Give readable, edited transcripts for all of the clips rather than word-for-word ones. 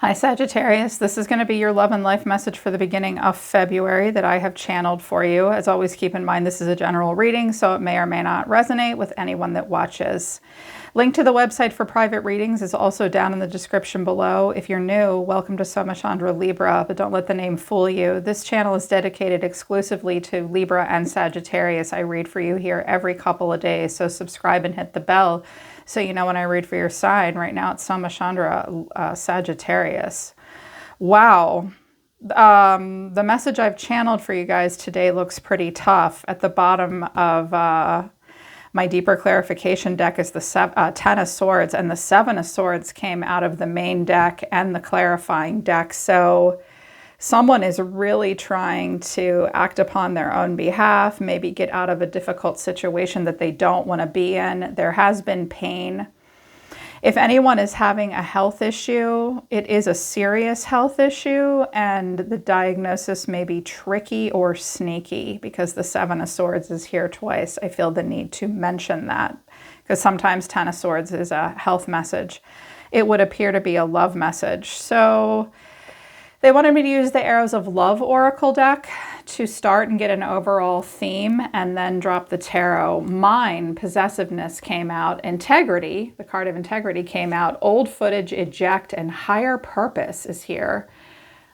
Hi Sagittarius, this is going to be your love and life message for the beginning of February that I have channeled for you. As always, keep in mind this is a general reading, so it may or may not resonate with anyone that watches. Link to the website for private readings is also down in the description below. If you're new, welcome to Somachandra Libra, but don't let the name fool you. This channel is dedicated exclusively to Libra and Sagittarius. I read for you here every couple of days, so subscribe and hit the bell so you know when I read for your sign. Right now it's Somachandra Sagittarius. Wow. The message I've channeled for you guys today looks pretty tough. At the bottom of my deeper clarification deck is the Ten of Swords, and the Seven of Swords came out of the main deck and the clarifying deck. So someone is really trying to act upon their own behalf, maybe get out of a difficult situation that they don't want to be in. There has been pain. If anyone is having a health issue, it is a serious health issue, and the diagnosis may be tricky or sneaky because the Seven of Swords is here twice. I feel the need to mention that because sometimes Ten of Swords is a health message. It would appear to be a love message. So they wanted me to use the Arrows of Love Oracle deck to start and get an overall theme and then drop the tarot. Mine, possessiveness, came out. Integrity, the card of integrity came out. Old footage, eject, and higher purpose is here.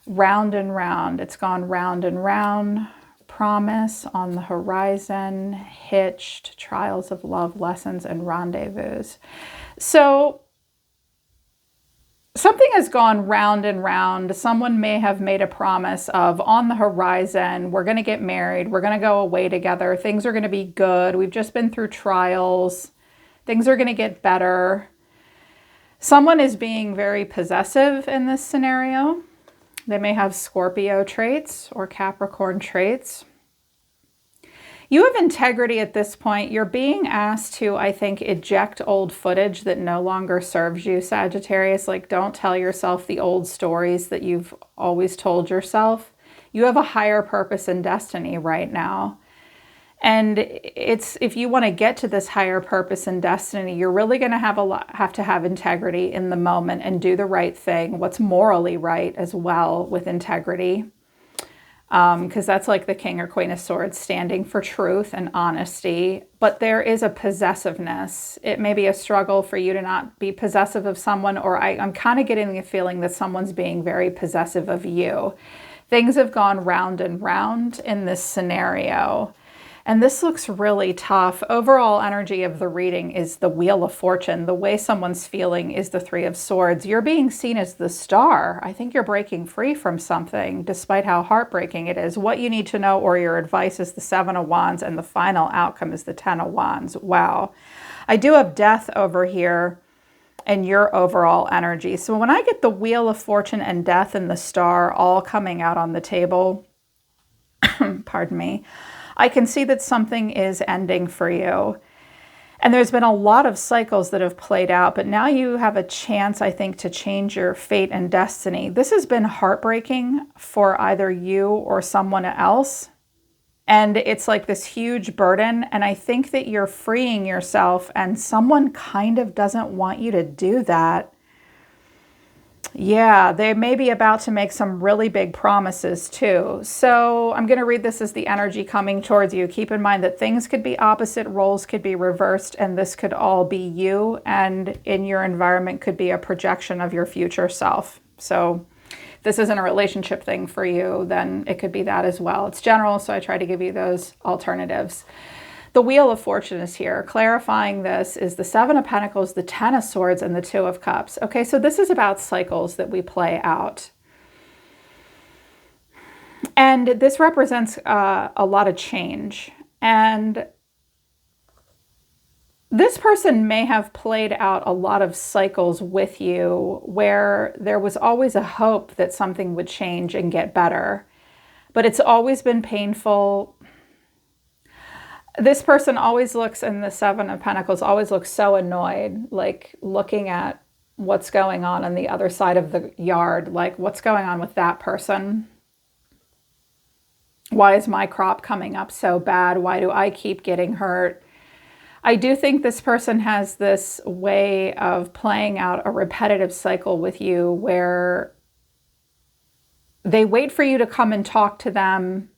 Round and round. It's gone round and round. Promise on the horizon. Hitched. Trials of love, lessons, and rendezvous. So something has gone round and round. Someone may have made a promise of on the horizon, we're going to get married, we're going to go away together, things are going to be good, we've just been through trials, things are going to get better. Someone is being very possessive in this scenario. They may have Scorpio traits or Capricorn traits. You have integrity at this point. You're being asked to, I think, eject old footage that no longer serves you, Sagittarius. Like, don't tell yourself the old stories that you've always told yourself. You have a higher purpose and destiny right now. And if you want to get to this higher purpose and destiny, you're really going to have to have integrity in the moment and do the right thing, what's morally right as well with integrity. Because that's like the King or Queen of Swords, standing for truth and honesty. But there is a possessiveness. It may be a struggle for you to not be possessive of someone, or I'm kind of getting the feeling that someone's being very possessive of you. Things have gone round and round in this scenario. And this looks really tough. Overall energy of the reading is the Wheel of Fortune. The way someone's feeling is the Three of Swords. You're being seen as the star. I think you're breaking free from something, despite how heartbreaking it is. What you need to know or your advice is the Seven of Wands, and the final outcome is the Ten of Wands. Wow. I do have death over here and your overall energy. So when I get the Wheel of Fortune and death and the star all coming out on the table, pardon me, I can see that something is ending for you. And there's been a lot of cycles that have played out, but now you have a chance, I think, to change your fate and destiny. This has been heartbreaking for either you or someone else. And it's like this huge burden. And I think that you're freeing yourself, and someone kind of doesn't want you to do that. Yeah, they may be about to make some really big promises too. So I'm going to read this as the energy coming towards you. Keep in mind that things could be opposite, roles could be reversed, and this could all be you, and in your environment could be a projection of your future self. So if this isn't a relationship thing for you, then it could be that as well. It's general, so I try to give you those alternatives. The Wheel of Fortune is here. Clarifying this is the Seven of Pentacles, the Ten of Swords, and the Two of Cups. Okay, so this is about cycles that we play out. And this represents a lot of change. And this person may have played out a lot of cycles with you where there was always a hope that something would change and get better. But it's always been painful. This person always looks, in the Seven of Pentacles, always looks so annoyed, like looking at what's going on the other side of the yard, like what's going on with that person? Why is my crop coming up so bad? Why do I keep getting hurt? I do think this person has this way of playing out a repetitive cycle with you where They wait for you to come and talk to them.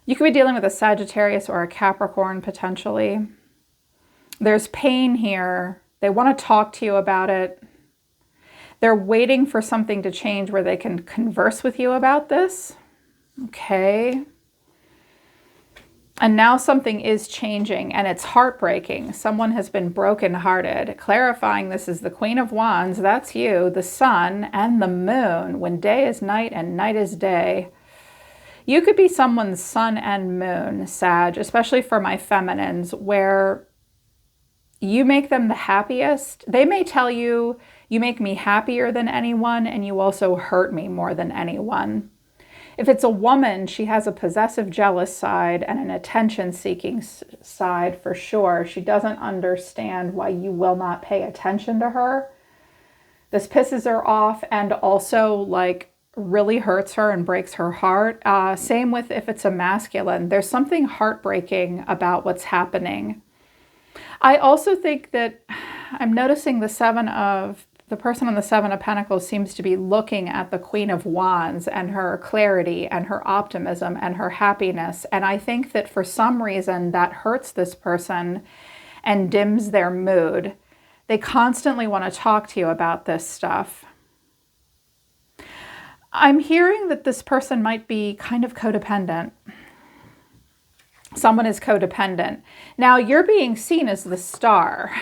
You could be dealing with a Sagittarius or a Capricorn potentially. There's pain here. They want to talk to you about it. They're waiting for something to change where they can converse with you about this. Okay. And now something is changing and it's heartbreaking. Someone has been brokenhearted. Clarifying, this is the Queen of Wands. That's you, the sun and the moon. When day is night and night is day. You could be someone's sun and moon, Sag, especially for my feminines, where you make them the happiest. They may tell you, you make me happier than anyone, and you also hurt me more than anyone. If it's a woman, she has a possessive, jealous side and an attention-seeking side for sure. She doesn't understand why you will not pay attention to her. This pisses her off and also like really hurts her and breaks her heart. Same with if it's a masculine. There's something heartbreaking about what's happening. I also think that I'm noticing the person on the Seven of Pentacles seems to be looking at the Queen of Wands and her clarity and her optimism and her happiness. And I think that for some reason that hurts this person and dims their mood. They constantly want to talk to you about this stuff. I'm hearing that this person might be kind of codependent. Someone is codependent. Now you're being seen as the star.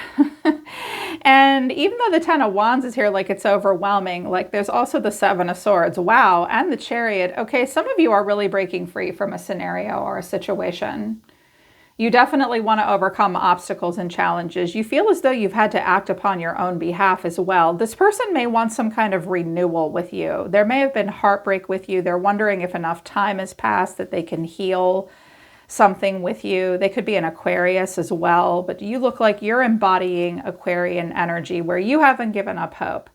And even though the Ten of Wands is here, like it's overwhelming, like there's also the Seven of Swords. Wow. And the Chariot. Okay. Some of you are really breaking free from a scenario or a situation. You definitely want to overcome obstacles and challenges. You feel as though you've had to act upon your own behalf as well. This person may want some kind of renewal with you. There may have been heartbreak with you. They're wondering if enough time has passed that they can heal something with you. They could be an Aquarius as well, but you look like you're embodying Aquarian energy where you haven't given up hope.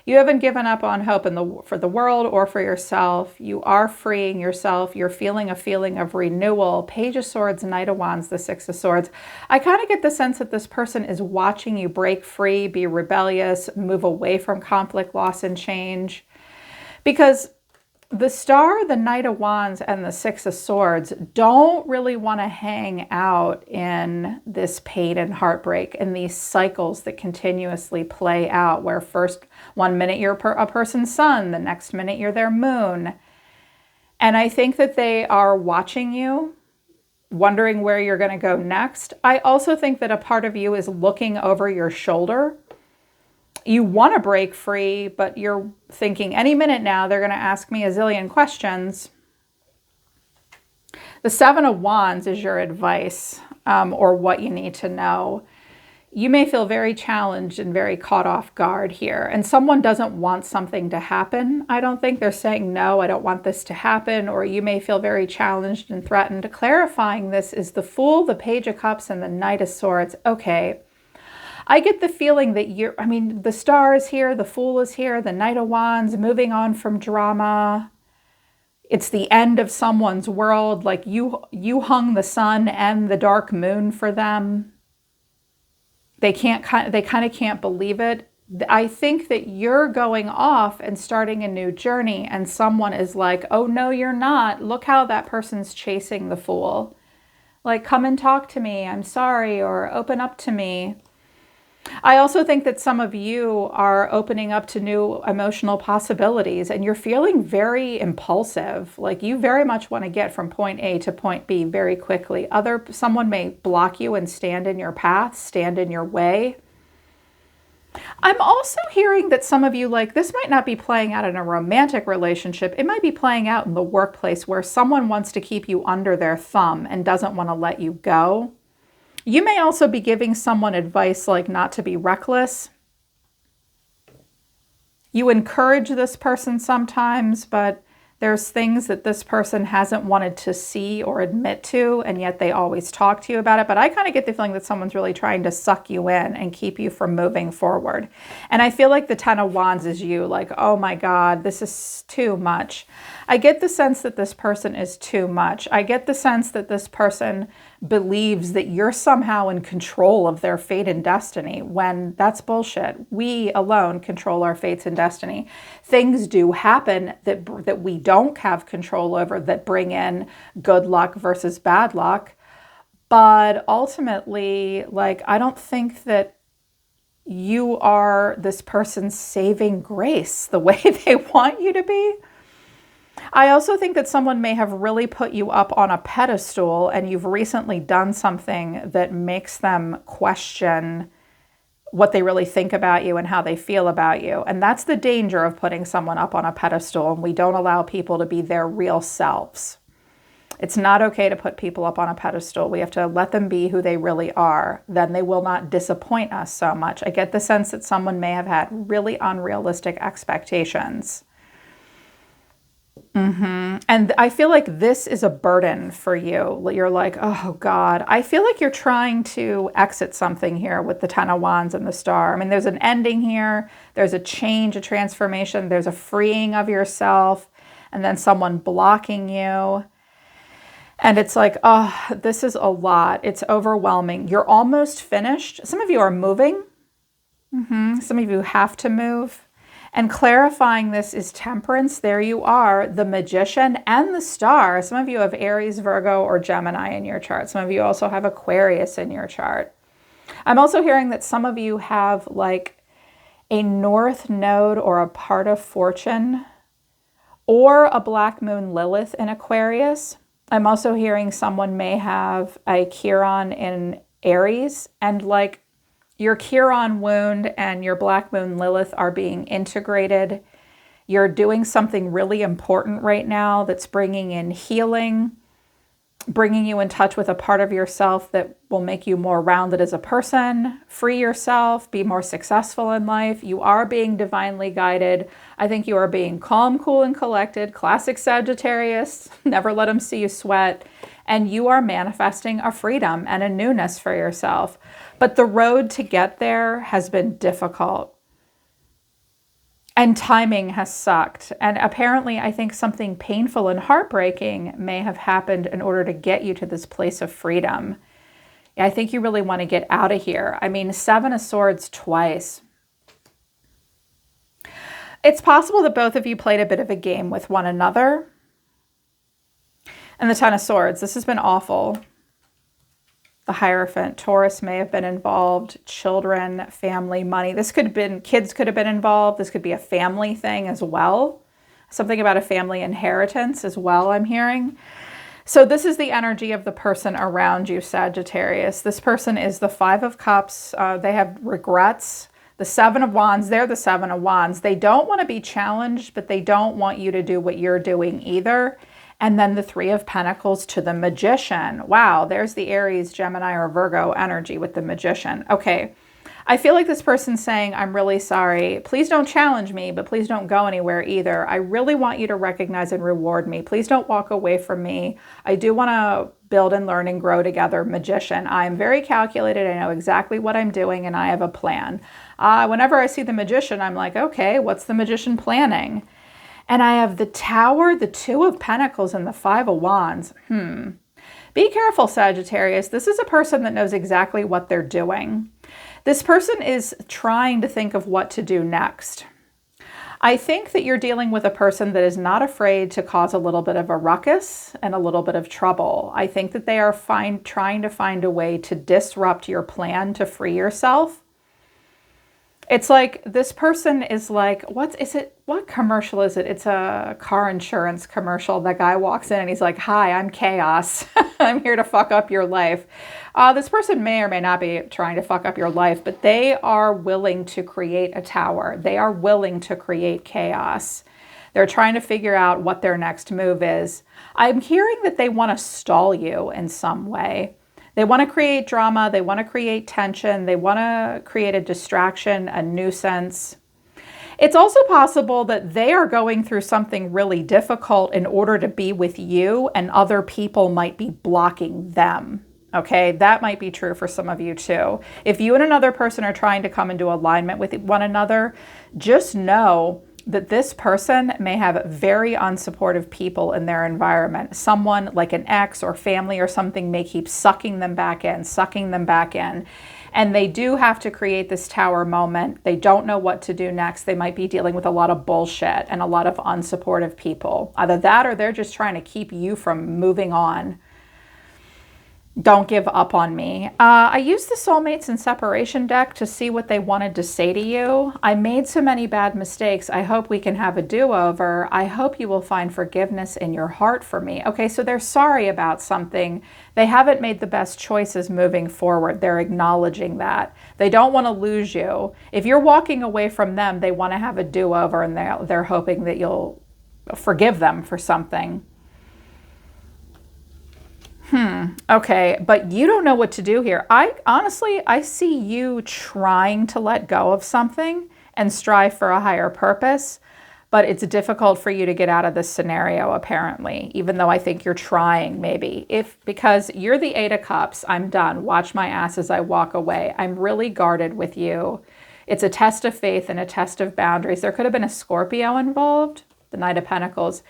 You haven't given up on hope for the world or for yourself. You are freeing yourself. You're feeling a feeling of renewal. Page of Swords, Knight of Wands, the Six of Swords. I kind of get the sense that this person is watching you break free, be rebellious, move away from conflict, loss, and change. Because the Star, the Knight of Wands, and the Six of Swords don't really want to hang out in this pain and heartbreak and these cycles that continuously play out where first one minute you're a person's sun, the next minute you're their moon. And I think that they are watching you, wondering where you're going to go next. I also think that a part of you is looking over your shoulder. You want to break free, but you're thinking any minute now they're going to ask me a zillion questions. The Seven of Wands is your advice or what you need to know. You may feel very challenged and very caught off guard here. And someone doesn't want something to happen. I don't think they're saying, no, I don't want this to happen. Or you may feel very challenged and threatened. Clarifying this is the Fool, the Page of Cups, and the Knight of Swords. Okay. I get the feeling that the Star is here, the Fool is here, the Knight of Wands, moving on from drama. It's the end of someone's world. Like you hung the sun and the dark moon for them. They kind of can't believe it. I think that you're going off and starting a new journey and someone is like, oh no, you're not. Look how that person's chasing the Fool. Like, come and talk to me. I'm sorry. Or open up to me. I also think that some of you are opening up to new emotional possibilities and you're feeling very impulsive. Like you very much want to get from point A to point B very quickly. Someone may block you and stand in your path, stand in your way. I'm also hearing that some of you, like, this might not be playing out in a romantic relationship. It might be playing out in the workplace where someone wants to keep you under their thumb and doesn't want to let you go. You may also be giving someone advice like not to be reckless. You encourage this person sometimes, but there's things that this person hasn't wanted to see or admit to, and yet they always talk to you about it. But I kind of get the feeling that someone's really trying to suck you in and keep you from moving forward. And I feel like the Ten of Wands is you, like, oh my God, this is too much. I get the sense that this person is too much. I get the sense that this person believes that you're somehow in control of their fate and destiny, when that's bullshit. We alone control our fates and destiny. Things do happen that we don't have control over, that bring in good luck versus bad luck. But ultimately, like, I don't think that you are this person's saving grace the way they want you to be. I also think that someone may have really put you up on a pedestal, and you've recently done something that makes them question what they really think about you and how they feel about you. And that's the danger of putting someone up on a pedestal, and we don't allow people to be their real selves. It's not okay to put people up on a pedestal. We have to let them be who they really are. Then they will not disappoint us so much. I get the sense that someone may have had really unrealistic expectations. And I feel like this is a burden for you. You're like, oh God, I feel like you're trying to exit something here with the 10 of Wands and the Star. I mean, there's an ending here. There's a change, a transformation. There's a freeing of yourself, and then someone blocking you. And it's like, oh, this is a lot. It's overwhelming. You're almost finished. Some of you are moving. Some of you have to move. And clarifying this is Temperance. There you are, the Magician and the Star. Some of you have Aries, Virgo, or Gemini in your chart. Some of you also have Aquarius in your chart. I'm also hearing that some of you have like a North Node or a part of Fortune or a Black Moon Lilith in Aquarius. I'm also hearing someone may have a Chiron in Aries, and like your Chiron wound and your Black Moon Lilith are being integrated. You're doing something really important right now that's bringing in healing, bringing you in touch with a part of yourself that will make you more rounded as a person, free yourself, be more successful in life. You are being divinely guided. I think you are being calm, cool, and collected. Classic Sagittarius. Never let them see you sweat. And you are manifesting a freedom and a newness for yourself. But the road to get there has been difficult. And timing has sucked. And apparently, I think something painful and heartbreaking may have happened in order to get you to this place of freedom. I think you really want to get out of here. I mean, 7 of Swords twice. It's possible that both of you played a bit of a game with one another. And the 10 of Swords, this has been awful. The Hierophant, Taurus may have been involved, children, family, money. This could have been, kids could have been involved. This could be a family thing as well. Something about a family inheritance as well, I'm hearing. So this is the energy of the person around you, Sagittarius. This person is the 5 of Cups. They have regrets. The 7 of Wands, they're the 7 of Wands. They don't want to be challenged, but they don't want you to do what you're doing either. And then the 3 of Pentacles to the Magician. Wow, there's the Aries, Gemini, or Virgo energy with the Magician. Okay, I feel like this person's saying, I'm really sorry. Please don't challenge me, but please don't go anywhere either. I really want you to recognize and reward me. Please don't walk away from me. I do want to build and learn and grow together, Magician. I'm very calculated. I know exactly what I'm doing, and I have a plan. Whenever I see the Magician, I'm like, okay, what's the Magician planning? And I have the Tower, the 2 of Pentacles, and the 5 of Wands. Be careful, Sagittarius. This is a person that knows exactly what they're doing. This person is trying to think of what to do next. I think that you're dealing with a person that is not afraid to cause a little bit of a ruckus and a little bit of trouble. I think that they are trying to find a way to disrupt your plan to free yourself. It's like this person is like, what commercial is it? It's a car insurance commercial. That guy walks in and he's like, hi, I'm chaos. I'm here to fuck up your life. This person may or may not be trying to fuck up your life, but they are willing to create a tower. They are willing to create chaos. They're trying to figure out what their next move is. I'm hearing that they want to stall you in some way. They want to create drama. They want to create tension. They want to create a distraction, a nuisance. It's also possible that they are going through something really difficult in order to be with you, and other people might be blocking them. Okay, that might be true for some of you too. If you and another person are trying to come into alignment with one another, just know that this person may have very unsupportive people in their environment. Someone like an ex or family or something may keep sucking them back in, sucking them back in. And they do have to create this tower moment. They don't know what to do next. They might be dealing with a lot of bullshit and a lot of unsupportive people. Either that or they're just trying to keep you from moving on. Don't give up on me. I used the Soulmates and Separation deck to see what they wanted to say to you. I made so many bad mistakes. I hope we can have a do-over. I hope you will find forgiveness in your heart for me. Okay, so they're sorry about something. They haven't made the best choices moving forward. They're acknowledging that. They don't want to lose you. If you're walking away from them, they want to have a do-over, and they're hoping that you'll forgive them for something. Okay, but you don't know what to do here. Honestly, I see you trying to let go of something and strive for a higher purpose, but it's difficult for you to get out of this scenario, apparently, even though I think you're trying, maybe. Because you're the Eight of Cups, I'm done. Watch my ass as I walk away. I'm really guarded with you. It's a test of faith and a test of boundaries. There could have been a Scorpio involved, the Knight of Pentacles.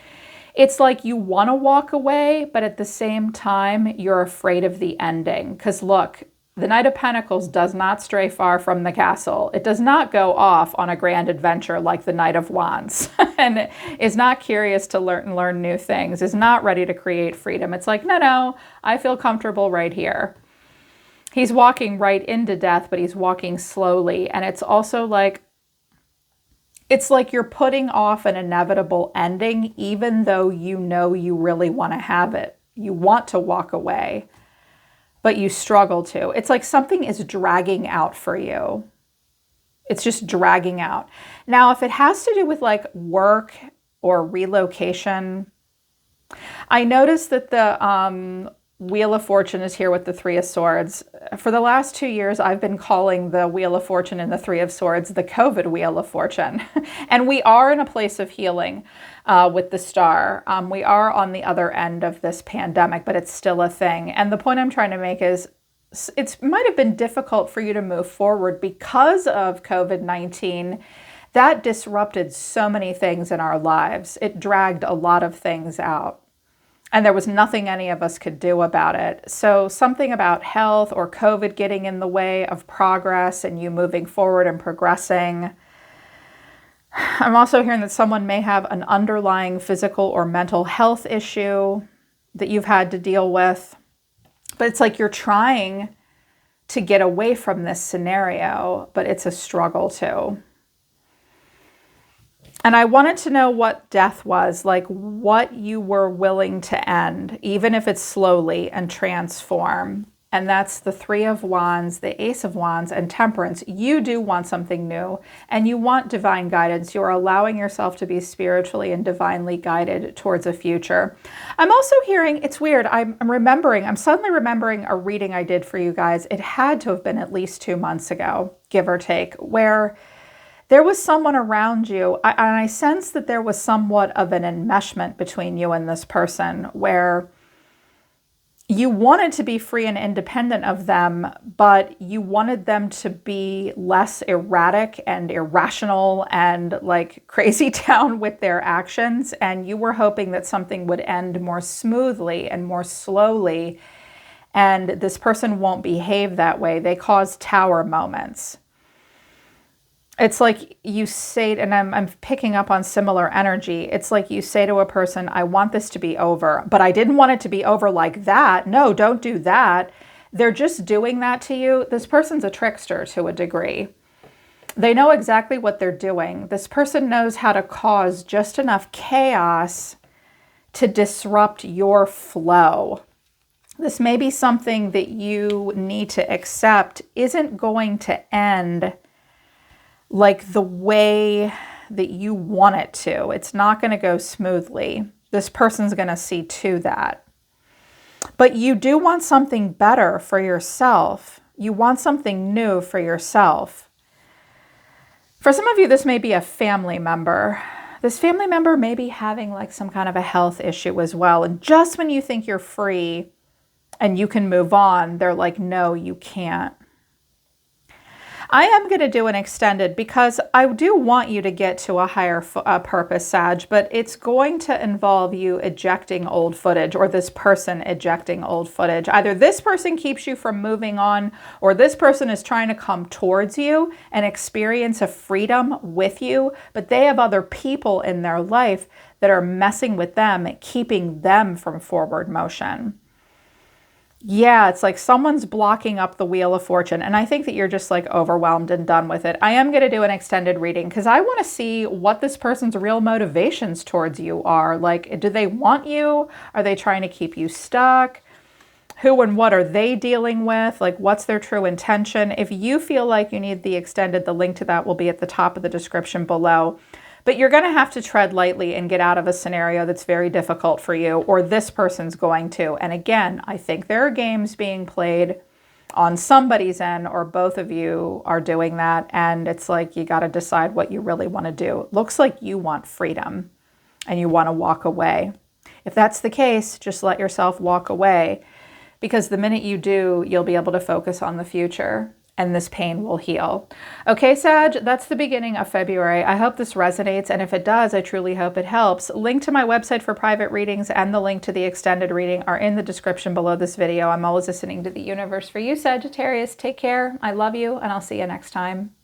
It's like you want to walk away, but at the same time, you're afraid of the ending. Because look, the Knight of Pentacles does not stray far from the castle. It does not go off on a grand adventure like the Knight of Wands and is not curious to learn new things, is not ready to create freedom. It's like, no, I feel comfortable right here. He's walking right into death, but he's walking slowly. And it's also like, it's like you're putting off an inevitable ending, even though you know you really want to have it. You want to walk away, but you struggle to. It's like something is dragging out for you. It's just dragging out. Now, if it has to do with like work or relocation, I noticed that the Wheel of Fortune is here with the Three of Swords. For the last 2 years, I've been calling the Wheel of Fortune and the Three of Swords the COVID Wheel of Fortune. And we are in a place of healing with the star. We are on the other end of this pandemic, but it's still a thing. And the point I'm trying to make is it might have been difficult for you to move forward because of COVID-19. That disrupted so many things in our lives. It dragged a lot of things out. And there was nothing any of us could do about it. So something about health or COVID getting in the way of progress and you moving forward and progressing. I'm also hearing that someone may have an underlying physical or mental health issue that you've had to deal with. But it's like you're trying to get away from this scenario, but it's a struggle too. And I wanted to know what death was, like what you were willing to end, even if it's slowly, and transform. And that's the Three of Wands, the Ace of Wands, and Temperance. You do want something new, and you want divine guidance. You are allowing yourself to be spiritually and divinely guided towards a future. I'm also hearing, it's weird, I'm suddenly remembering a reading I did for you guys. It had to have been at least 2 months ago, give or take, where there was someone around you, and I sense that there was somewhat of an enmeshment between you and this person, where you wanted to be free and independent of them, but you wanted them to be less erratic and irrational and like crazy town with their actions. And you were hoping that something would end more smoothly and more slowly. And this person won't behave that way. They cause tower moments. It's like you say, and I'm picking up on similar energy. It's like you say to a person, I want this to be over, but I didn't want it to be over like that. No, don't do that. They're just doing that to you. This person's a trickster to a degree. They know exactly what they're doing. This person knows how to cause just enough chaos to disrupt your flow. This may be something that you need to accept isn't going to end like the way that you want it to. It's not going to go smoothly. This person's going to see to that. But you do want something better for yourself. You want something new for yourself. For some of you, this may be a family member. This family member may be having like some kind of a health issue as well. And just when you think you're free and you can move on, they're like, no, you can't. I am going to do an extended because I do want you to get to a higher purpose, Sag, but it's going to involve you ejecting old footage, or this person ejecting old footage. Either this person keeps you from moving on, or this person is trying to come towards you and experience a freedom with you, but they have other people in their life that are messing with them, keeping them from forward motion. Yeah, it's like someone's blocking up the Wheel of Fortune. And I think that you're just like overwhelmed and done with it. I am going to do an extended reading because I want to see what this person's real motivations towards you are. Like, do they want you? Are they trying to keep you stuck? Who and what are they dealing with? Like, what's their true intention? If you feel like you need the extended, the link to that will be at the top of the description below. But you're going to have to tread lightly and get out of a scenario that's very difficult for you, or this person's going to. And again, I think there are games being played on somebody's end, or both of you are doing that. And it's like, you got to decide what you really want to do. It looks like you want freedom and you want to walk away. If that's the case, just let yourself walk away, because the minute you do, you'll be able to focus on the future and this pain will heal. Okay, Sag, that's the beginning of February. I hope this resonates, and if it does, I truly hope it helps. Link to my website for private readings and the link to the extended reading are in the description below this video. I'm always listening to the universe for you, Sagittarius. Take care. I love you, and I'll see you next time.